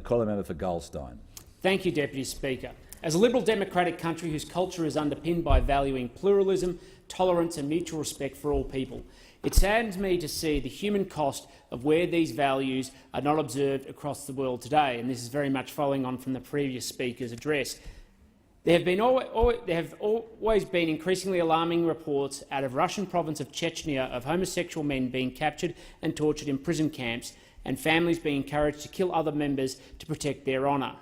Call a member for Goldstein. Thank you, Deputy Speaker. As a liberal democratic country whose culture is underpinned by valuing pluralism, tolerance and mutual respect for all people, it saddens me to see the human cost of where these values are not observed across the world today, and this is very much following on from the previous speaker's address. There have always been increasingly alarming reports out of Russian province of Chechnya of homosexual men being captured and tortured in prison camps and families being encouraged to kill other members to protect their honour.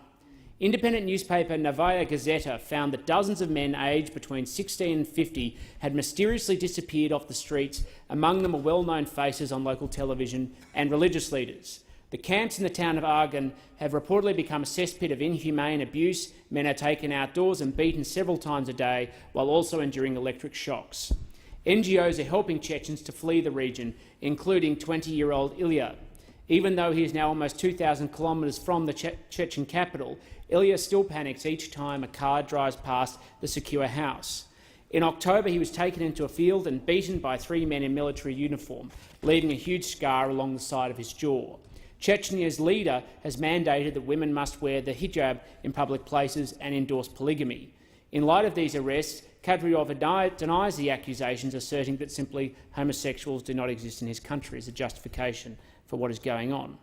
Independent newspaper Novaya Gazeta found that dozens of men aged between 16 and 50 had mysteriously disappeared off the streets. Among them are well-known faces on local television and religious leaders. The camps in the town of Argon have reportedly become a cesspit of inhumane abuse. Men are taken outdoors and beaten several times a day while also enduring electric shocks. NGOs are helping Chechens to flee the region, including 20-year-old Ilya. Even though he is now almost 2,000 kilometres from the Chechen capital, Ilya still panics each time a car drives past the secure house. In October, he was taken into a field and beaten by 3 men in military uniform, leaving a huge scar along the side of his jaw. Chechnya's leader has mandated that women must wear the hijab in public places and endorse polygamy. In light of these arrests, Kadyrov denies the accusations, asserting that simply homosexuals do not exist in his country as a justification for what is going on.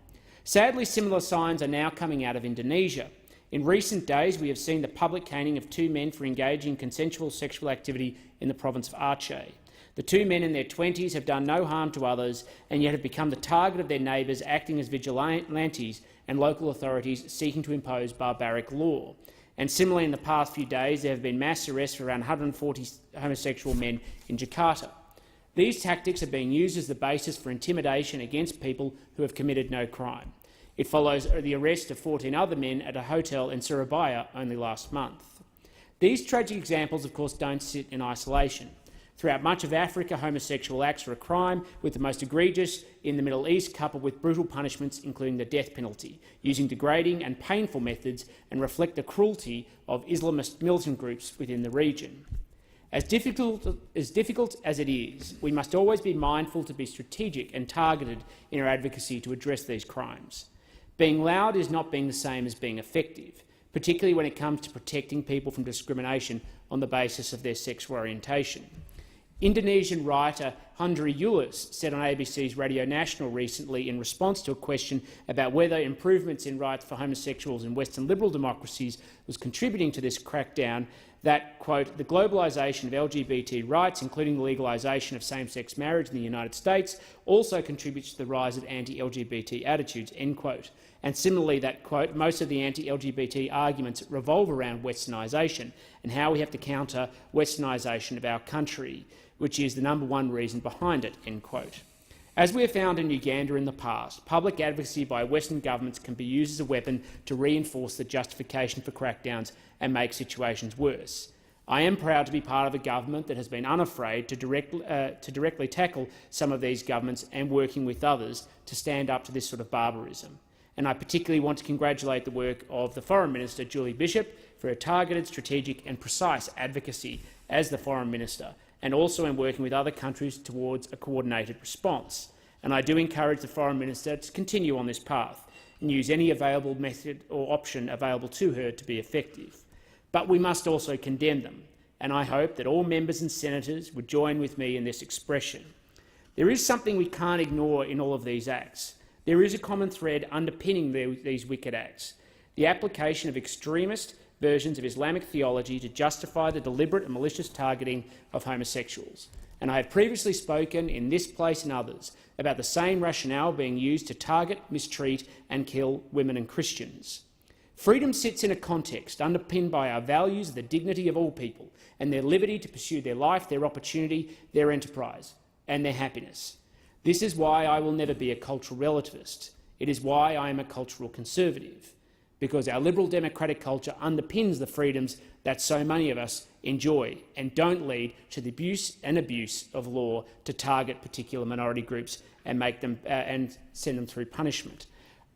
Sadly, similar signs are now coming out of Indonesia. In recent days, we have seen the public caning of 2 men for engaging in consensual sexual activity in the province of Aceh. The 2 men in their 20s have done no harm to others and yet have become the target of their neighbours, acting as vigilantes and local authorities seeking to impose barbaric law. And similarly, in the past few days, there have been mass arrests for around 140 homosexual men in Jakarta. These tactics are being used as the basis for intimidation against people who have committed no crime. It follows the arrest of 14 other men at a hotel in Surabaya only last month. These tragic examples, of course, don't sit in isolation. Throughout much of Africa, homosexual acts are a crime, with the most egregious in the Middle East, coupled with brutal punishments, including the death penalty, using degrading and painful methods, and reflect the cruelty of Islamist militant groups within the region. As difficult as it is, we must always be mindful to be strategic and targeted in our advocacy to address these crimes. Being loud is not being the same as being effective, particularly when it comes to protecting people from discrimination on the basis of their sexual orientation. Indonesian writer Hundri Yulis said on ABC's Radio National recently, in response to a question about whether improvements in rights for homosexuals in Western liberal democracies was contributing to this crackdown, that, quote, "the globalisation of LGBT rights, including the legalisation of same-sex marriage in the United States, also contributes to the rise of anti-LGBT attitudes," end quote. And similarly that, quote, "most of the anti-LGBT arguments revolve around westernisation and how we have to counter westernisation of our country, which is the #1 reason behind it," end quote. As we have found in Uganda in the past, public advocacy by Western governments can be used as a weapon to reinforce the justification for crackdowns and make situations worse. I am proud to be part of a government that has been unafraid to directly tackle some of these governments and working with others to stand up to this sort of barbarism. And I particularly want to congratulate the work of the Foreign Minister, Julie Bishop, for her targeted, strategic and precise advocacy as the Foreign Minister, and also in working with other countries towards a coordinated response. And I do encourage the Foreign Minister to continue on this path and use any available method or option available to her to be effective. But we must also condemn them, and I hope that all members and senators would join with me in this expression. There is something we can't ignore in all of these acts. There is a common thread underpinning these wicked acts: the application of extremist versions of Islamic theology to justify the deliberate and malicious targeting of homosexuals. And I have previously spoken in this place and others about the same rationale being used to target, mistreat and kill women and Christians. Freedom sits in a context underpinned by our values of the dignity of all people and their liberty to pursue their life, their opportunity, their enterprise and their happiness. This is why I will never be a cultural relativist. It is why I am a cultural conservative, because our liberal democratic culture underpins the freedoms that so many of us enjoy and don't lead to the abuse of law to target particular minority groups and make them and send them through punishment.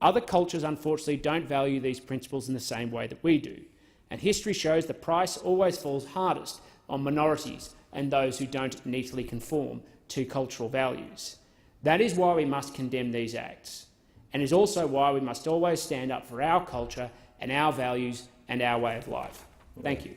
Other cultures, unfortunately, don't value these principles in the same way that we do, and history shows the price always falls hardest on minorities and those who don't neatly conform to cultural values. That is why we must condemn these acts. and is also why we must always stand up for our culture and our values and our way of life. Thank you.